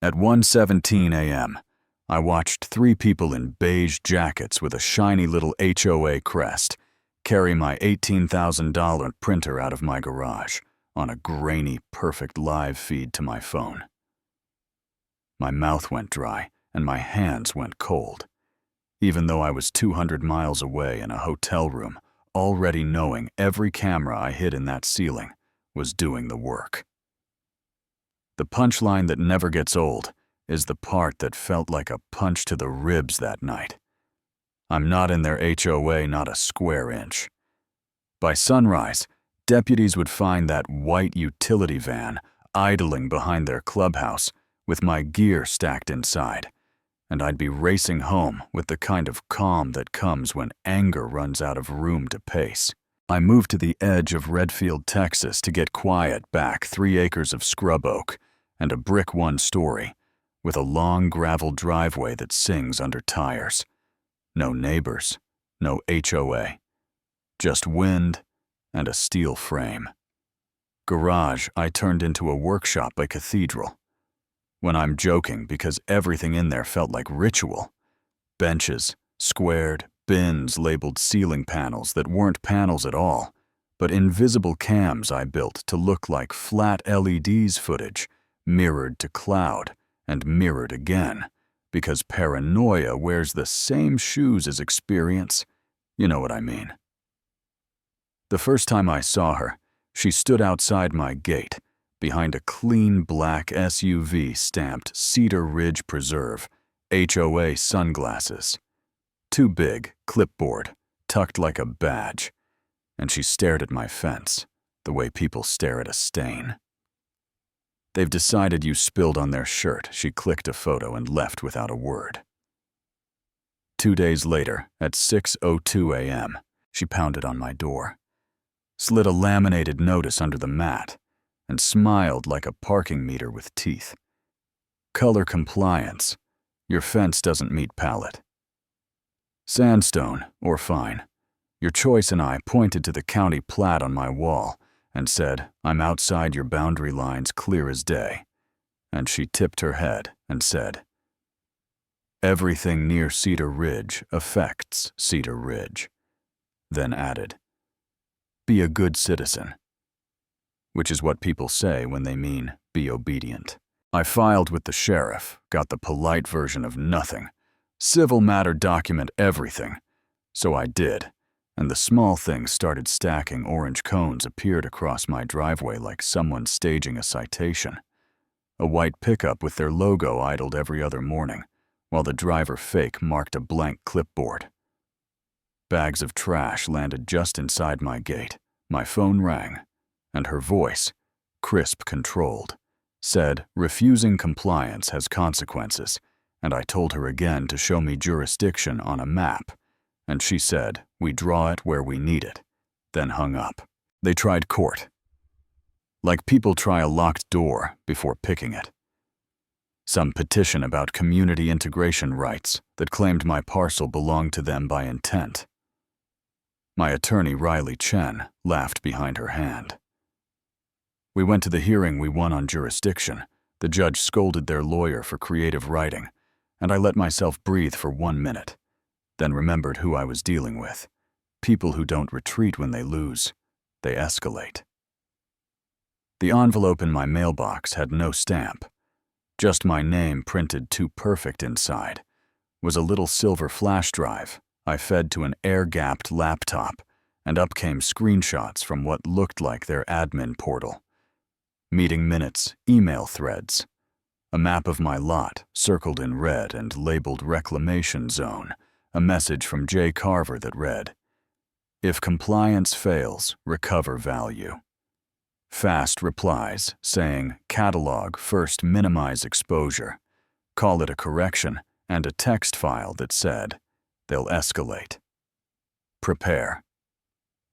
At 1:17 a.m., I watched three people in beige jackets with a shiny little HOA crest carry my $18,000 printer out of my garage on a grainy, perfect live feed to my phone. My mouth went dry and my hands went cold, even though I was 200 miles away in a hotel room, already knowing every camera I hid in that ceiling was doing the work. The punchline that never gets old is the part that felt like a punch to the ribs that night. I'm not in their HOA, not a square inch. By sunrise, deputies would find that white utility van idling behind their clubhouse with my gear stacked inside, and I'd be racing home with the kind of calm that comes when anger runs out of room to pace. I moved to the edge of Redfield, Texas to get quiet back 3 acres of scrub oak and a brick one-story with a long gravel driveway that sings under tires. No neighbors, no HOA, just wind and a steel frame. Garage I turned into a workshop by cathedral. When I'm joking, because everything in there felt like ritual. Benches, squared, bins labeled ceiling panels that weren't panels at all, but invisible cams I built to look like flat LEDs footage, mirrored to cloud and mirrored again, because paranoia wears the same shoes as experience. You know what I mean. The first time I saw her, she stood outside my gate, behind a clean black SUV stamped Cedar Ridge Preserve, HOA sunglasses. Too big, clipboard, tucked like a badge, and she stared at my fence, the way people stare at a stain. They've decided you spilled on their shirt. She clicked a photo and left without a word. 2 days later, at 6:02 a.m., she pounded on my door, slid a laminated notice under the mat, and smiled like a parking meter with teeth. Color compliance. Your fence doesn't meet palette. Sandstone or fine. Your choice, and I pointed to the county plat on my wall and said, I'm outside your boundary lines clear as day. And she tipped her head and said, everything near Cedar Ridge affects Cedar Ridge. Then added, be a good citizen. Which is what people say when they mean be obedient. I filed with the sheriff, got the polite version of nothing. Civil matter document everything. So I did, and the small things started stacking. Orange cones appeared across my driveway like someone staging a citation. A white pickup with their logo idled every other morning, while the driver fake marked a blank clipboard. Bags of trash landed just inside my gate. My phone rang, and her voice, crisp, controlled, said refusing compliance has consequences, and I told her again to show me jurisdiction on a map, and she said we draw it where we need it, then hung up. They tried court. Like people try a locked door before picking it. Some petition about community integration rights that claimed my parcel belonged to them by intent. My attorney, Riley Chen, laughed behind her hand. We went to the hearing. We won on jurisdiction. The judge scolded their lawyer for creative writing, and I let myself breathe for 1 minute, then remembered who I was dealing with. People who don't retreat when they lose. They escalate. The envelope in my mailbox had no stamp. Just my name printed too perfect inside was a little silver flash drive I fed to an air-gapped laptop, and up came screenshots from what looked like their admin portal. Meeting minutes, email threads. A map of my lot, circled in red and labeled Reclamation Zone. A message from Jay Carver that read, if compliance fails, recover value. Fast replies saying, catalog first, minimize exposure. Call it a correction, and a text file that said, they'll escalate. Prepare.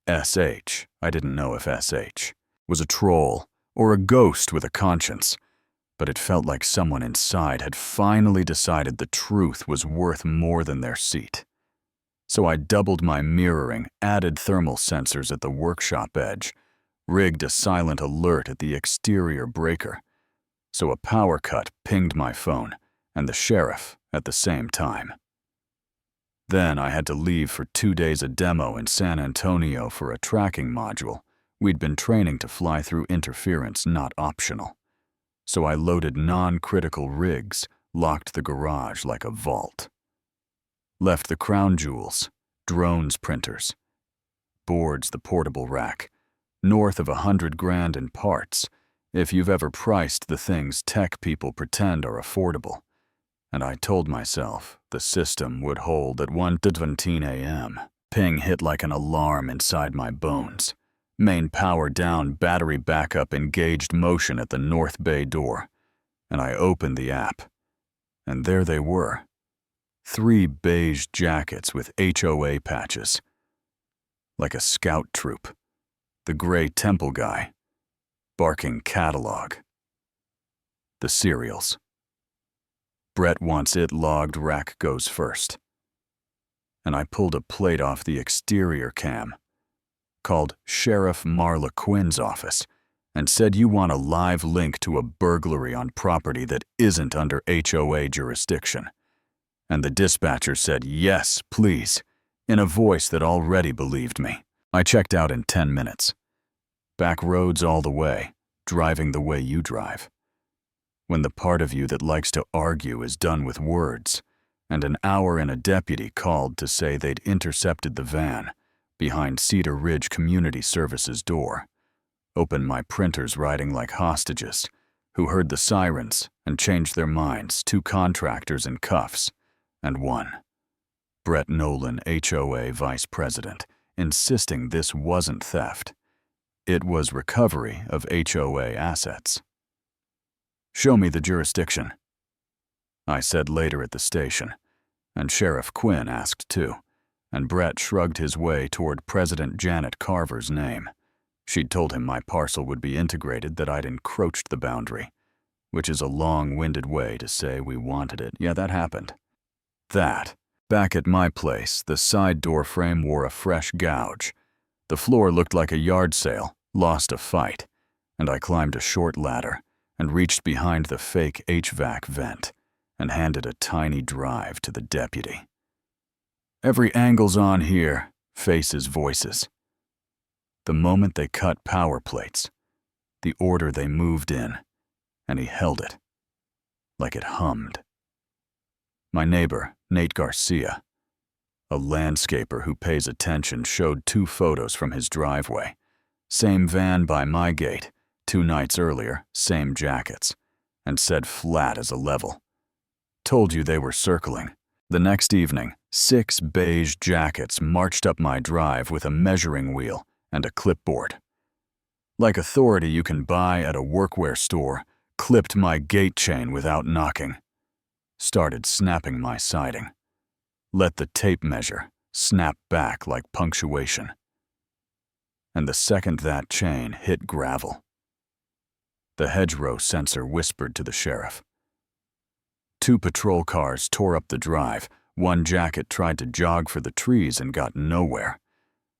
SH, I didn't know if SH was a troll or a ghost with a conscience, but it felt like someone inside had finally decided the truth was worth more than their seat. So I doubled my mirroring, added thermal sensors at the workshop edge, rigged a silent alert at the exterior breaker, so a power cut pinged my phone and the sheriff at the same time. Then I had to leave for 2 days a demo in San Antonio for a tracking module. We'd been training to fly through interference not optional. So I loaded non-critical rigs, locked the garage like a vault. Left the crown jewels, drones printers, boards the portable rack, north of $100,000 in parts, if you've ever priced the things tech people pretend are affordable. And I told myself the system would hold at 1:17 a.m. Ping hit like an alarm inside my bones. Main power down, battery backup engaged motion at the North Bay door. And I opened the app. And there they were. 3 beige jackets with HOA patches. Like a scout troop. The gray temple guy. Barking catalog. The serials. Brett wants it logged, rack goes first. And I pulled a plate off the exterior cam, called Sheriff Marla Quinn's office, and said you want a live link to a burglary on property that isn't under HOA jurisdiction. And the dispatcher said, yes, please, in a voice that already believed me. I checked out in 10 minutes. Back roads all the way, driving the way you drive. When the part of you that likes to argue is done with words, and an hour in a deputy called to say they'd intercepted the van behind Cedar Ridge Community Services door. Opened my printers riding like hostages, who heard the sirens and changed their minds, 2 contractors in cuffs, and 1. Brett Nolan, HOA vice president, insisting this wasn't theft. It was recovery of HOA assets. Show me the jurisdiction, I said later at the station, and Sheriff Quinn asked too, and Brett shrugged his way toward President Janet Carver's name. She'd told him my parcel would be integrated, that I'd encroached the boundary, which is a long-winded way to say we wanted it. Yeah, that happened. That. Back at my place, the side door frame wore a fresh gouge. The floor looked like a yard sale, lost a fight, and I climbed a short ladder and reached behind the fake HVAC vent and handed a tiny drive to the deputy. Every angle's on here, faces, voices. The moment they cut power plates, the order they moved in, and he held it, like it hummed. My neighbor, Nate Garcia, a landscaper who pays attention, showed 2 photos from his driveway. Same van by my gate, 2 nights earlier, same jackets, and said flat as a level. Told you they were circling. The next evening, 6 beige jackets marched up my drive with a measuring wheel and a clipboard. Like authority you can buy at a workwear store, clipped my gate chain without knocking. Started snapping my siding. Let the tape measure snap back like punctuation. And the second that chain hit gravel, the hedgerow sensor whispered to the sheriff. 2 patrol cars tore up the drive. 1 jacket tried to jog for the trees and got nowhere.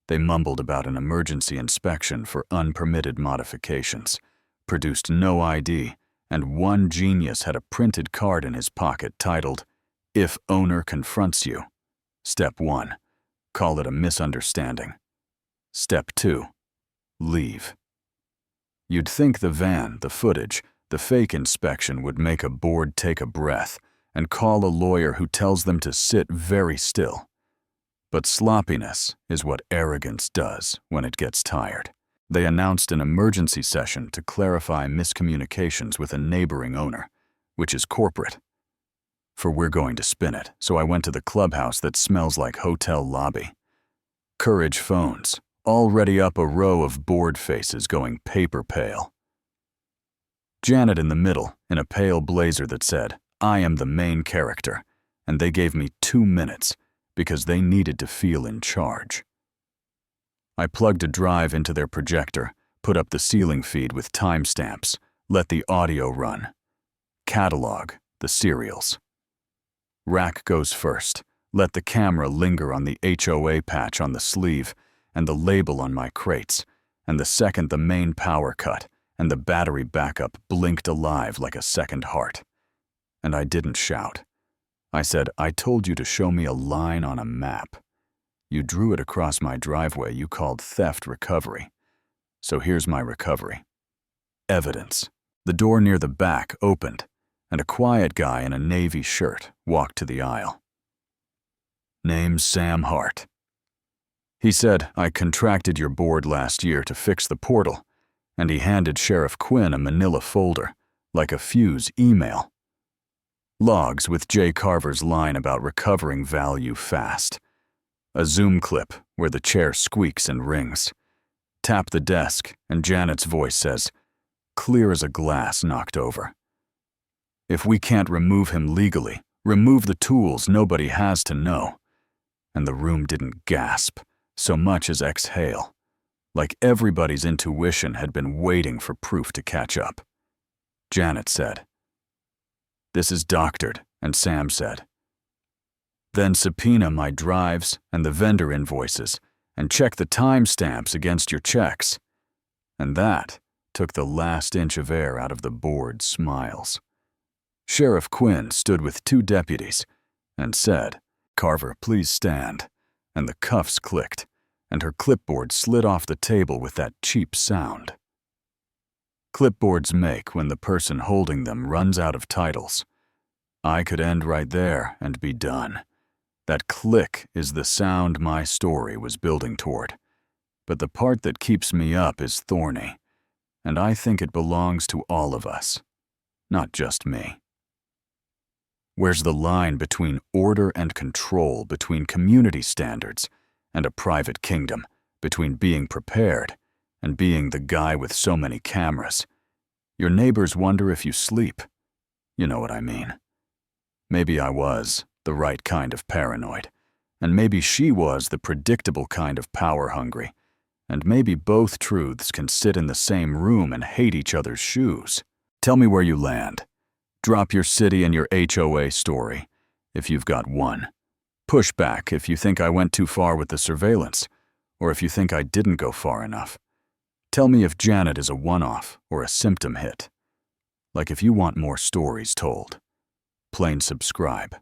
They mumbled about an emergency inspection for unpermitted modifications, produced no ID, and 1 genius had a printed card in his pocket titled, "If owner confronts you. Step 1, call it a misunderstanding. Step 2, leave." You'd think the van, the footage, the fake inspection would make a board take a breath and call a lawyer who tells them to sit very still. But sloppiness is what arrogance does when it gets tired. They announced an emergency session to clarify miscommunications with a neighboring owner, which is corporate. For we're going to spin it, so I went to the clubhouse that smells like hotel lobby. Courage phones, already up a row of bored faces going paper pale. Janet in the middle, in a pale blazer that said, "I am the main character," and they gave me 2 minutes because they needed to feel in charge. I plugged a drive into their projector, put up the ceiling feed with timestamps, let the audio run. Catalog, the serials. Rack goes first, let the camera linger on the HOA patch on the sleeve and the label on my crates, and the second the main power cut, and the battery backup blinked alive like a second heart. And I didn't shout. I said, "I told you to show me a line on a map. You drew it across my driveway you called theft recovery. So here's my recovery. Evidence." The door near the back opened, and a quiet guy in a navy shirt walked to the aisle. "Name's Sam Hart." He said, "I contracted your board last year to fix the portal," and he handed Sheriff Quinn a manila folder, like a fuse email. Logs with Jay Carver's line about recovering value fast. A Zoom clip where the chair squeaks and rings. Tap the desk, and Janet's voice says, clear as a glass knocked over. "If we can't remove him legally, remove the tools nobody has to know." And the room didn't gasp so much as exhale, like everybody's intuition had been waiting for proof to catch up. Janet said, "This is doctored," and Sam said, "Then subpoena my drives and the vendor invoices and check the timestamps against your checks." And that took the last inch of air out of the board's smiles. Sheriff Quinn stood with 2 deputies and said, "Carver, please stand," and the cuffs clicked, and her clipboard slid off the table with that cheap sound. Clipboards make when the person holding them runs out of titles. I could end right there and be done. That click is the sound my story was building toward. But the part that keeps me up is thorny, and I think it belongs to all of us, not just me. Where's the line between order and control, between community standards and a private kingdom, between being prepared and being the guy with so many cameras? Your neighbors wonder if you sleep. You know what I mean. Maybe I was the right kind of paranoid, and maybe she was the predictable kind of power-hungry, and maybe both truths can sit in the same room and hate each other's shoes. Tell me where you land. Drop your city and your HOA story, if you've got one. Push back if you think I went too far with the surveillance, or if you think I didn't go far enough. Tell me if Janet is a one-off or a symptom hit. Like if you want more stories told. Plain subscribe.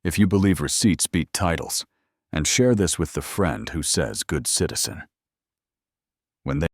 If you believe receipts beat titles, and share this with the friend who says good citizen. When they